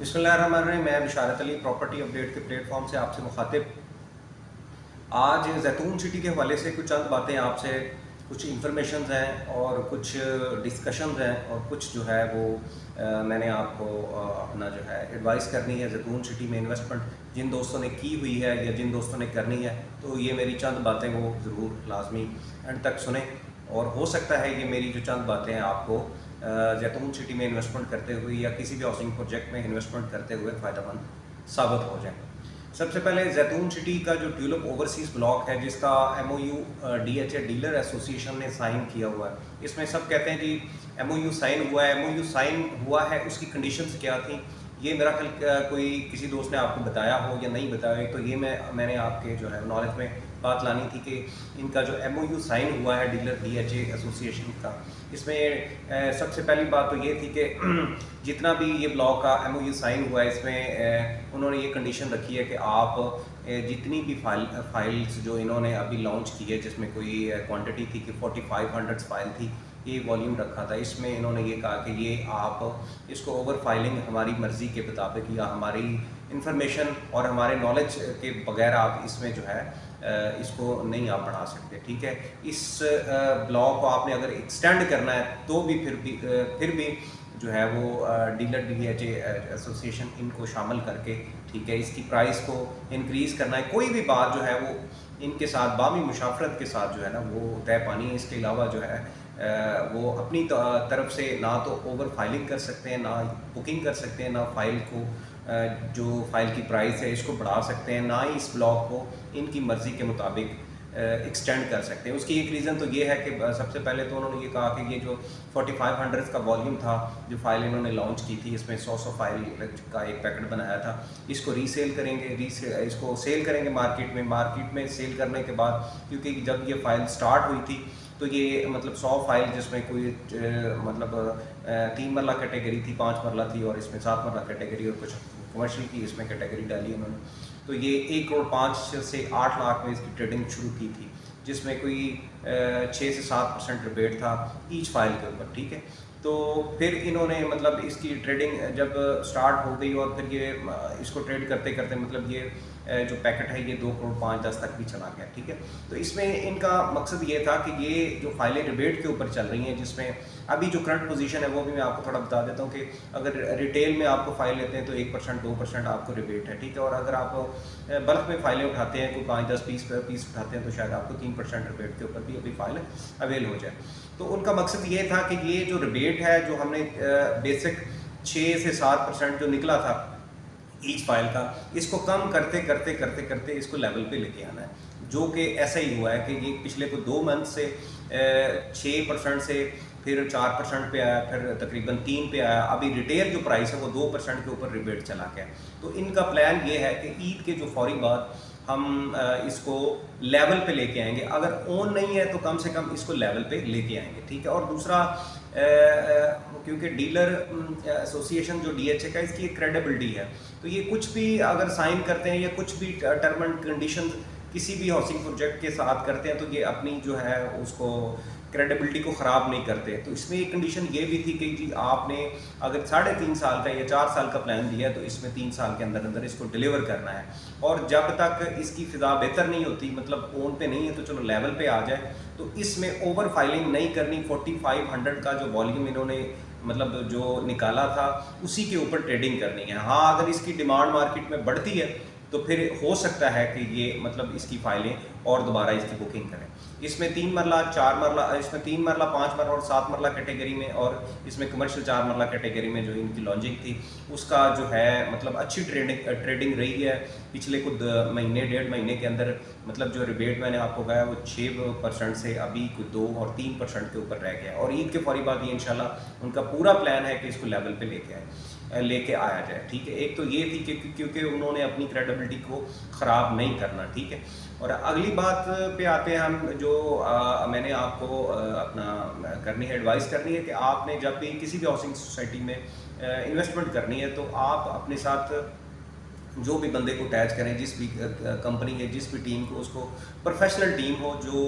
बिस्मिल्लाहिर्रहमानिर्रहीम। मैं बिशारत Ali property update के प्लेटफॉर्म से आपसे मुखातिब। आज जैतून सिटी के हवाले से कुछ चंद बातें आपसे, कुछ इंफॉर्मेशन हैं और कुछ डिस्कशन हैं और कुछ जो है वो मैंने आपको अपना जो है एडवाइस करनी है। जैतून सिटी में इन्वेस्टमेंट जिन दोस्तों ने की हुई है या जिन दोस्तों ने करनी है, तो ये मेरी चंद बातें वो ज़रूर लाजमी एंड तक सुने। और हो सकता है ये मेरी जो चंद बातें हैं आपको जैतून सिटी में इन्वेस्टमेंट करते हुए या किसी भी हाउसिंग प्रोजेक्ट में इन्वेस्टमेंट करते हुए फ़ायदेमंद साबित हो जाए। सबसे पहले जैतून सिटी का जो ट्यूलिप ओवरसीज़ ब्लॉक है, जिसका MOU DHA डीलर एसोसिएशन ने साइन किया हुआ है। इसमें सब कहते हैं जी MOU साइन हुआ है। MOU साइन हुआ है, उसकी कंडीशंस क्या थी, ये मेरा ख्याल कोई किसी दोस्त ने आपको बताया हो या नहीं बताया, तो ये मैंने आपके जो है नॉलेज में बात लानी थी कि इनका जो MOU साइन हुआ है डीलर DHA एसोसिएशन का, इसमें सबसे पहली बात तो ये थी कि जितना भी ये ब्लॉक का MOU साइन हुआ है, इसमें उन्होंने ये कंडीशन रखी है कि आप जितनी भी फाइल्स जो इन्होंने अभी लॉन्च की है, जिसमें कोई क्वांटिटी थी कि 4500 फाइल थी, ये वॉल्यूम रखा था, इसमें इन्होंने ये कहा कि ये आप इसको ओवर फाइलिंग हमारी मर्ज़ी के मुताबिक या हमारी इंफॉर्मेशन और हमारे नॉलेज के बगैर आप इसमें जो है इसको नहीं आप बढ़ा सकते। ठीक है, इस ब्लॉक को आपने अगर एक्सटेंड करना है तो भी फिर भी जो है वो डीलर DHA एसोसिएशन इनको शामिल करके, ठीक है, इसकी प्राइस को इंक्रीज़ करना है, कोई भी बात जो है वो इनके साथ बामी मुशाफरत के साथ जो है ना वो तय पानी है। इसके अलावा जो है वो अपनी तरफ से ना तो ओवर फाइलिंग कर सकते हैं, ना बुकिंग कर सकते हैं, ना फाइल को जो फाइल की प्राइस है इसको बढ़ा सकते हैं, ना ही इस ब्लॉक को इनकी मर्ज़ी के मुताबिक एक्सटेंड कर सकते हैं। उसकी एक रीज़न तो ये है कि सबसे पहले तो उन्होंने ये कहा कि ये जो 4500 का वॉल्यूम था, जो फाइल इन्होंने लॉन्च की थी, इसमें 100 फाइल का एक पैकेट बनाया था, इसको रीसेल करेंगे, इसको सेल करेंगे मार्केट में सेल करने के बाद, क्योंकि जब ये फाइल स्टार्ट हुई थी तो ये मतलब 100 फाइल, जिसमें कोई मतलब 3 मरला कैटेगरी थी, 5 मरला थी और इसमें 7 मरला कैटेगरी और कुछ कमर्शियल की इसमें कैटेगरी डाली उन्होंने। तो ये 1 करोड़ 5 से 8 लाख में इसकी ट्रेडिंग शुरू की थी, जिसमें कोई 6 से 7% रिबेट था ईच फाइल के ऊपर। ठीक है, तो फिर इन्होंने मतलब इसकी ट्रेडिंग जब स्टार्ट हो गई और फिर ये इसको ट्रेड करते करते मतलब ये जो पैकेट है ये 2 करोड़ 5 10 तक भी चला गया। ठीक है, तो इसमें इनका मकसद ये था कि ये जो फाइलें रिबेट के ऊपर चल रही हैं, जिसमें अभी जो करंट पोजीशन है वो भी मैं आपको थोड़ा बता देता हूँ कि अगर रिटेल में आपको फाइल लेते हैं तो 1% 2% आपको रिबेट है। ठीक है, और अगर आप बल्क में फाइलें उठाते हैं, कोई 5-10 पीस उठाते हैं, तो शायद आपको 3% रिबेट के ऊपर भी अभी फाइल अवेल हो जाए। तो उनका मकसद ये था कि ये जो रिबेट है, जो हमने बेसिक 6 से 7% जो निकला था ईच फाइल का, इसको कम करते इसको लेवल पे लेके आना है, जो कि ऐसा ही हुआ है कि ये पिछले को 2 मंथ से 6% से फिर 4% पे आया, फिर तकरीबन 3 पे आया, अभी रिटेल जो प्राइस है वो 2% के ऊपर रिबेट चला गया। तो इनका प्लान ये है कि ईद के जो फौरी बाद हम इसको लेवल पे लेके आएंगे, अगर ऑन नहीं है तो कम से कम इसको लेवल पे लेके आएंगे। ठीक है, और दूसरा क्योंकि डीलर एसोसिएशन जो DHA का, इसकी एक क्रेडिबिलिटी है, तो ये कुछ भी अगर साइन करते हैं या कुछ भी टर्म एंड कंडीशन किसी भी हाउसिंग प्रोजेक्ट के साथ करते हैं, तो ये अपनी जो है उसको क्रेडिबिलिटी को ख़राब नहीं करते। तो इसमें एक कंडीशन ये भी थी कि जी आपने अगर 3.5 साल का या 4 साल का प्लान दिया है तो इसमें 3 साल के अंदर अंदर इसको डिलीवर करना है, और जब तक इसकी फ़िज़ा बेहतर नहीं होती, मतलब ऑन पे नहीं है तो चलो लेवल पे आ जाए, तो इसमें ओवर फाइलिंग नहीं करनी। 4500 का जो वॉल्यूम इन्होंने मतलब जो निकाला था उसी के ऊपर ट्रेडिंग करनी है। हाँ, अगर इसकी डिमांड मार्केट में बढ़ती है तो फिर हो सकता है कि ये मतलब इसकी फाइलें और दोबारा इसकी बुकिंग करें। इसमें 3 मरला 4 मरला, इसमें 3 मरला 5 मरला और 7 मरला कैटेगरी में, और इसमें कमर्शियल 4 मरला कैटेगरी में जो इनकी लॉन्चिंग थी उसका जो है मतलब अच्छी ट्रेडिंग रही है पिछले कुछ महीने 1.5 महीने के अंदर। मतलब जो रिबेट मैंने आपको कहा वो 6% से अभी कुछ 2 और 3% के ऊपर रह गया, और ईद के फौरी बाद ये इंशाल्लाह उनका पूरा प्लान है कि इसको लेवल पे लेके आया जाए। ठीक है, एक तो ये थी कि क्योंकि उन्होंने अपनी क्रेडिबिलिटी को ख़राब नहीं करना। ठीक है, और अगली बात पे आते हैं हम, जो मैंने आपको अपना करनी है, एडवाइस करनी है कि आपने जब भी किसी भी हाउसिंग सोसाइटी में इन्वेस्टमेंट करनी है तो आप अपने साथ जो भी बंदे को अटैच करें, जिस भी कंपनी है, जिस भी टीम को, उसको प्रोफेशनल टीम हो जो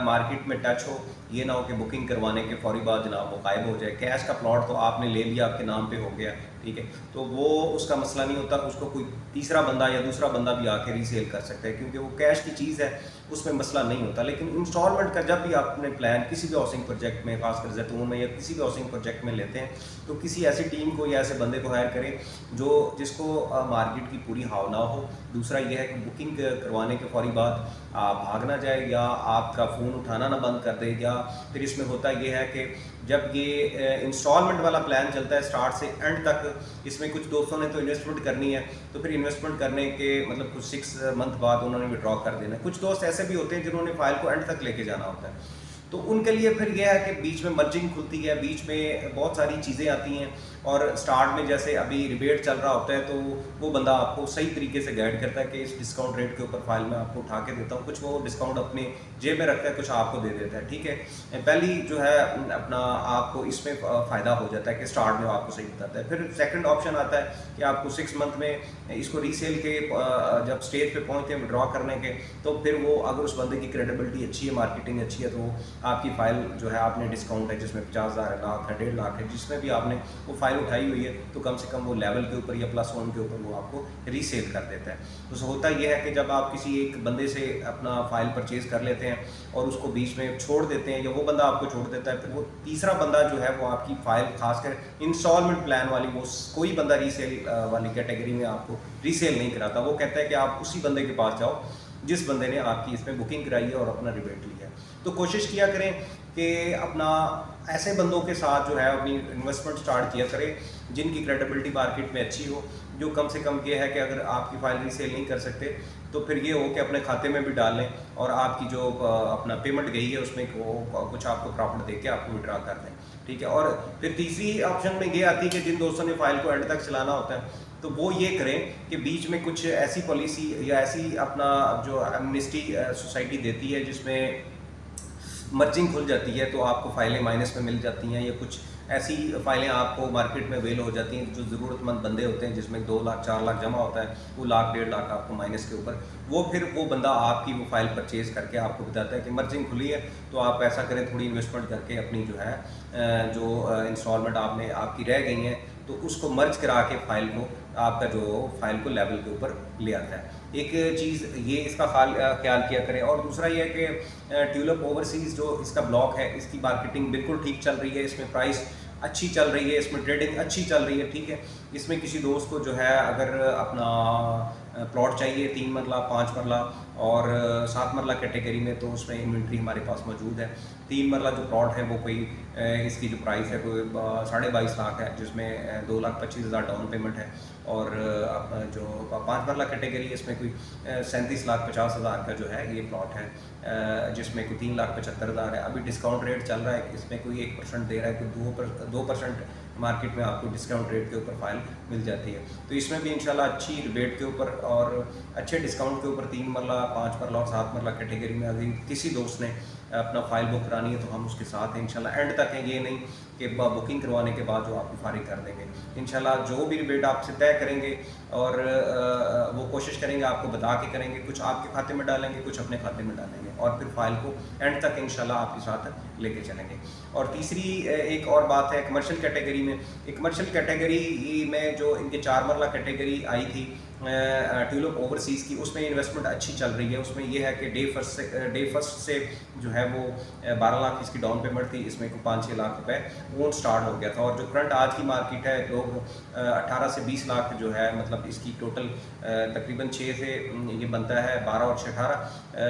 मार्केट में टच हो। ये ना हो कि बुकिंग करवाने के फौरी बाद जनाब वो गायब हो जाए। कैश का प्लॉट तो आपने ले लिया, आपके नाम पे हो गया, ठीक है। तो वो उसका मसला नहीं होता, उसको कोई तीसरा बंदा या दूसरा बंदा भी आके रीसेल कर सकता है, क्योंकि वो कैश की चीज़ है, उसमें मसला नहीं होता। लेकिन इंस्टॉलमेंट का जब भी आपने प्लान किसी भी हाउसिंग प्रोजेक्ट में, खासकर जैतून में या किसी भी हाउसिंग प्रोजेक्ट में लेते हैं, तो किसी ऐसी टीम को या ऐसे बंदे को हायर करें जिसको मार्केट की पूरी हाव ना हो। दूसरा ये है कि बुकिंग करवाने के फौरी बाद भाग ना जाए या आपका फ़ोन उठाना ना बंद कर दे। या फिर इसमें होता ये है कि जब ये इंस्टॉलमेंट वाला प्लान चलता है स्टार्ट से एंड तक, इसमें कुछ दोस्तों ने तो इन्वेस्टमेंट करनी है, तो फिर इन्वेस्टमेंट करने के मतलब कुछ 6 मंथ बाद उन्होंने विड्रॉ कर देना है। कुछ दोस्त ऐसे भी होते हैं जिन्होंने फाइल को एंड तक लेके जाना होता है, तो उनके लिए फिर यह है कि बीच में मर्जिंग खुलती है, बीच में बहुत सारी चीज़ें आती हैं। और स्टार्ट में जैसे अभी रिबेट चल रहा होता है, तो वो बंदा आपको सही तरीके से गाइड करता है कि इस डिस्काउंट रेट के ऊपर फाइल मैं आपको उठा के देता हूँ। कुछ वो डिस्काउंट अपने जेब में रखता है, कुछ आपको दे देता है, ठीक है। पहली जो है अपना आपको इसमें फ़ायदा हो जाता है कि स्टार्ट में आपको सही बताता है। फिर सेकंड ऑप्शन आता है कि आपको 6 मंथ में इसको रीसेल के जब स्टेज पे पहुँचते हैं विड्रॉ करने के, तो फिर वो अगर उस बंदे की क्रेडिबिलिटी अच्छी है, मार्केटिंग अच्छी है, तो आपकी फ़ाइल जो है, आपने डिस्काउंट है जिसमें 50,000 है, लाख है, 1.5 लाख है, जिसमें भी आपने वो फाइल उठाई हुई है, तो कम से कम वो लेवल के ऊपर या +1 के ऊपर वो आपको रीसेल कर देता है। तो होता ये है कि जब आप किसी एक बंदे से अपना फाइल परचेज़ कर लेते हैं और उसको बीच में छोड़ देते हैं, या वो बंदा आपको छोड़ देता है, फिर वो तीसरा बंदा जो है वो आपकी फ़ाइल खासकर इंस्टॉलमेंट प्लान वाली, वो कोई बंदा रीसेल वाली कैटेगरी में आपको रीसेल नहीं कराता। वो कहता है कि आप उसी बंदे के पास जाओ जिस बंदे ने आपकी इसमें बुकिंग कराई है और अपना रिबेट लिया है। तो कोशिश किया करें कि अपना ऐसे बंदों के साथ जो है अपनी इन्वेस्टमेंट स्टार्ट किया करें जिनकी क्रेडिबिलिटी मार्केट में अच्छी हो, जो कम से कम ये है कि अगर आपकी फाइल रीसेल नहीं कर सकते तो फिर ये हो कि अपने खाते में भी डाल लें और आपकी जो अपना पेमेंट गई है उसमें कुछ आपको प्रॉफिट दे के आपको विड्रॉ कर दें, ठीक है। और फिर तीसरी ऑप्शन में ये आती है कि जिन दोस्तों ने फाइल को एंड तक चलाना होता है, तो वो ये करें कि बीच में कुछ ऐसी पॉलिसी या ऐसी अपना जो एमनेस्टी सोसाइटी देती है जिसमें मर्जिंग खुल जाती है, तो आपको फाइलें माइनस में मिल जाती हैं, या कुछ ऐसी फाइलें आपको मार्केट में अवेल हो जाती हैं जो ज़रूरतमंद बंदे होते हैं जिसमें 2 लाख 4 लाख जमा होता है, वो लाख 1.5 लाख आपको माइनस के ऊपर, वो बंदा आपकी वो फाइल परचेज़ करके आपको बताता है कि मर्जिंग खुली है, तो आप ऐसा करें थोड़ी इन्वेस्टमेंट करके अपनी जो है जो इंस्टॉलमेंट आपकी रह गई हैं, तो उसको मर्ज करा के फाइल को आपका जो फाइल को लेवल के ऊपर ले आता है। एक चीज़ ये इसका ख्याल किया करें। और दूसरा ये है कि ट्यूलिप ओवरसीज़ जो इसका ब्लॉक है, इसकी मार्केटिंग बिल्कुल ठीक चल रही है, इसमें प्राइस अच्छी चल रही है, इसमें ट्रेडिंग अच्छी चल रही है, ठीक है। इसमें किसी दोस्त को जो है अगर अपना प्लॉट चाहिए 3 मरला 5 मरला और 7 मरला कैटेगरी में, तो उसमें इन्वेंट्री हमारे पास मौजूद है। 3 मरला जो प्लॉट है वो कोई इसकी जो प्राइस है कोई 22.5 लाख है, जिसमें 2,25,000 डाउन पेमेंट है। और जो 5 मरला कैटेगरी है इसमें कोई 37,50,000 का जो है ये प्लॉट है, जिसमें कोई 3,75,000 है। अभी डिस्काउंट रेट चल रहा है, इसमें कोई 1% दे रहा है, कोई 2% मार्केट में आपको डिस्काउंट रेट के ऊपर फाइल मिल जाती है। तो इसमें भी इंशाल्लाह अच्छी रिबेट के ऊपर और अच्छे डिस्काउंट के ऊपर 3 मरला 5 मरला और 7 मरला कैटेगरी में अगर किसी दोस्त ने अपना फाइल बुक करानी है तो हम उसके साथ हैं इंशाल्लाह, एंड तक है। ये नहीं कि बुकिंग करवाने के बाद जो आपको फारिग कर देंगे। इंशाल्लाह जो भी रिबेट आपसे तय करेंगे और वो कोशिश करेंगे आपको बता के करेंगे, कुछ आपके खाते में डालेंगे, कुछ अपने खाते में डालेंगे, और फिर फाइल को एंड तक इंशाल्लाह आपके साथ लेके चलेंगे। और तीसरी एक और बात है कमर्शियल कैटेगरी में। एक कमर्शियल कैटेगरी में जो इनके 4 मरला कैटेगरी आई थी ट्यूलिप ओवरसीज़ की, उसमें इन्वेस्टमेंट अच्छी चल रही है। उसमें यह है कि डे फर्स्ट से जो है वो 12 लाख इसकी डाउन पेमेंट थी, इसमें को 5-6 लाख रुपए ओन स्टार्ट हो गया था। और जो करंट आज की मार्केट है, लोग 18 से 20 लाख जो है, मतलब इसकी टोटल तकरीबन 6 से ये बनता है 12 और 6 18,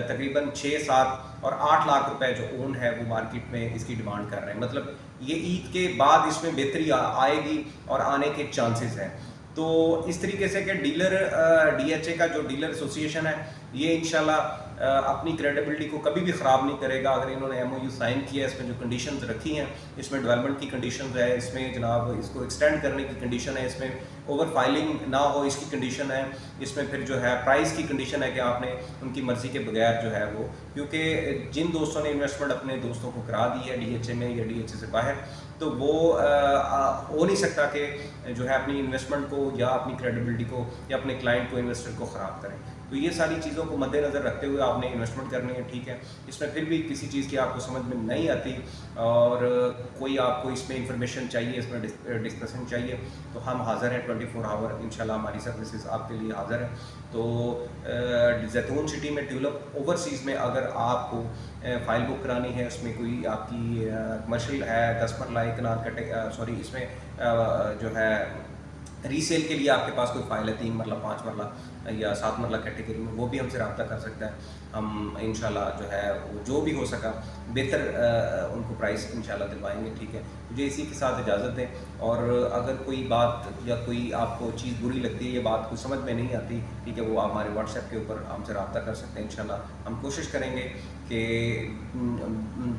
तकरीबन 6, 7 और 8 लाख रुपए जो ओन है वो मार्केट में इसकी डिमांड कर रहे हैं। मतलब ये ईद के बाद इसमें बेहतरी आएगी और आने के चांसेस हैं। तो इस तरीके से कि डीलर DHA का जो डीलर एसोसिएशन है, ये इंशाल्लाह अपनी क्रेडिबिलिटी को कभी भी ख़राब नहीं करेगा। अगर इन्होंने MOU साइन किया है, इसमें जो कंडीशंस रखी हैं, इसमें डेवलपमेंट की कंडीशंस है, इसमें जनाब इसको एक्सटेंड करने की कंडीशन है, इसमें ओवर फाइलिंग ना हो इसकी कंडीशन है, इसमें फिर जो है प्राइस की कंडीशन है कि आपने उनकी मर्ज़ी के बगैर जो है वो, क्योंकि जिन दोस्तों ने इन्वेस्टमेंट अपने दोस्तों को करा दी है DHA में या DHA से बाहर, तो वो हो नहीं सकता कि जो है अपनी इन्वेस्टमेंट को या अपनी क्रेडिबिलिटी को या अपने क्लाइंट को, इन्वेस्टर को ख़राब करें। तो ये सारी चीज़ों चीज़ों को मद्देनज़र रखते हुए आपने इन्वेस्टमेंट करनी है, ठीक है। इसमें फिर भी किसी चीज़ की आपको समझ में नहीं आती और कोई आपको इसमें इंफॉर्मेशन चाहिए, इसमें डिस्कशन चाहिए, तो हम हाज़िर हैं 24 आवर, इंशाल्लाह हमारी सर्विसेज आपके लिए हाज़िर है। तो जैतून सिटी में ट्यूलिप ओवरसीज़ में अगर आपको फ़ाइल बुक करानी है, उसमें कोई आपकी कमर्शियल है, 10 मरला एक कनाल सॉरी इसमें जो है रीसेल के लिए आपके पास कोई फ़ाइल है 3 मरला 5 मरला या 7 मरला कैटेगरी में, वो भी हमसे रब्ता कर सकता है। हम इंशाल्लाह जो है वो जो भी हो सका बेहतर उनको प्राइस इंशाल्लाह दिलवाएंगे, ठीक है। मुझे इसी के साथ इजाज़त दें और अगर कोई बात या कोई आपको चीज़ बुरी लगती है, ये बात को समझ में नहीं आती, ठीक है, वो आप हमारे व्हाट्सएप के ऊपर हमसे रब्ता कर सकते हैं। इंशाल्लाह हम कोशिश करेंगे कि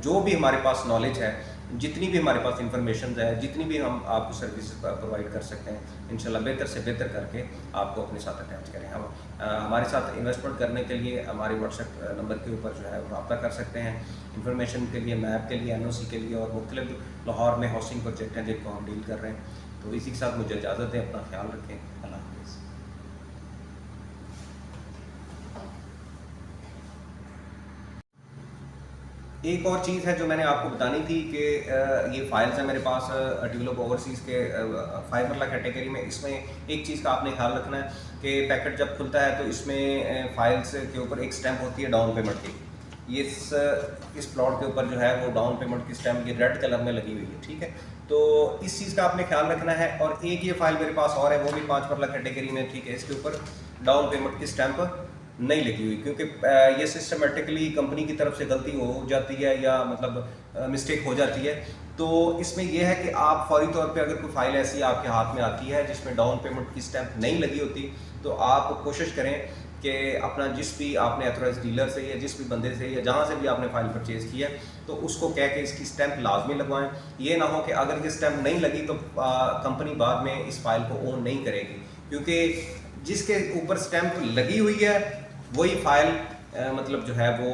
जो भी हमारे पास नॉलेज है, जितनी भी हमारे पास इंफॉर्मेशन है, जितनी भी हम आपको सर्विस प्रोवाइड कर सकते हैं, इंशाल्लाह बेहतर से बेहतर करके आपको अपने साथ अटैच करें। हम हमारे साथ इन्वेस्टमेंट करने के लिए हमारे व्हाट्सएप नंबर के ऊपर जो है वो रब्ता कर सकते हैं। इंफॉर्मेशन के लिए, मैप के लिए, एनओसी के लिए और मुख्तलिफ लाहौर में हाउसिंग प्रोजेक्ट हैं जिनको हम डील कर रहे हैं। तो इसी के साथ मुझे इजाज़त दें, अपना ख्याल रखें, अल्लाह हाफ़िज़। एक और चीज़ है जो मैंने आपको बतानी थी कि ये फाइल्स हैं मेरे पास ट्यूलिप ओवरसीज़ के 5 मरला कैटेगरी में। इसमें एक चीज़ का आपने ख्याल रखना है कि पैकेट जब खुलता है तो इसमें फाइल्स के ऊपर एक स्टैम्प होती है डाउन पेमेंट की। ये इस प्लॉट के ऊपर जो है वो डाउन पेमेंट की स्टैम्प ये रेड कलर में लगी हुई है, ठीक है। तो इस चीज़ का आपने ख्याल रखना है। और एक ये फाइल मेरे पास और है, वो भी 5 मरला कैटेगरी में, ठीक है। इसके ऊपर डाउन पेमेंट की स्टैम्प नहीं लगी हुई, क्योंकि ये सिस्टमेटिकली कंपनी की तरफ से गलती हो जाती है या मतलब मिस्टेक हो जाती है। तो इसमें यह है कि आप फौरी तौर पे अगर कोई फ़ाइल ऐसी आपके हाथ में आती है जिसमें डाउन पेमेंट की स्टैम्प नहीं लगी होती, तो आप कोशिश करें कि अपना जिस भी आपने ऑथराइज डीलर से या जिस भी बंदे से या जहाँ से भी आपने फ़ाइल परचेज़ किया तो उसको कह के इसकी स्टैम्प लाजमी लगवाएं। ये ना हो कि अगर ये स्टैम्प नहीं लगी तो कंपनी बाद में इस फाइल को ओन नहीं करेगी, क्योंकि जिसके ऊपर स्टैम्प लगी हुई है वही फाइल मतलब जो है वो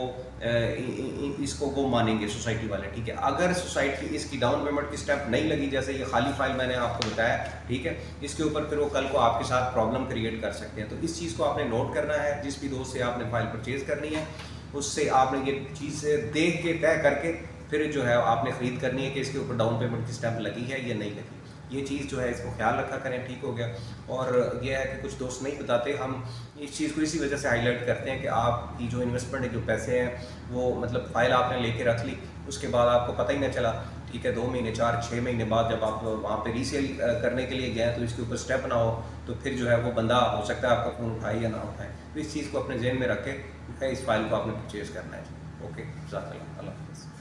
इसको वो मानेंगे सोसाइटी वाले, ठीक है। अगर सोसाइटी इसकी डाउन पेमेंट की स्टेप नहीं लगी, जैसे ये खाली फाइल मैंने आपको बताया, ठीक है, इसके ऊपर फिर वो कल को आपके साथ प्रॉब्लम क्रिएट कर सकते हैं। तो इस चीज़ को आपने नोट करना है। जिस भी दोस्त से आपने फाइल परचेज़ करनी है उससे आपने ये चीज़ देख के तय करके फिर जो है आपने ख़रीद करनी है कि इसके ऊपर डाउन पेमेंट की स्टैम्प लगी है या नहीं लगी। ये चीज़ जो है इसको ख्याल रखा करें, ठीक हो गया। और यह है कि कुछ दोस्त नहीं बताते, हम इस चीज़ को इसी वजह से हाईलाइट करते हैं कि आपकी जो इन्वेस्टमेंट है, जो पैसे हैं वो मतलब फ़ाइल आपने लेके रख ली, उसके बाद आपको पता ही ना चला, ठीक है। 2 महीने 4-6 महीने बाद जब आप वहाँ पे रीसेल करने के लिए गए तो इसके ऊपर स्टेप ना हो, तो फिर जो है वो बंदा हो सकता है आपका फ़ोन उठाए या ना उठाए। तो इस चीज़ को अपने जहन में रख के इस फाइल को आपने परचेज़ करना है। ओके, अल्लाह हाफ़िज़।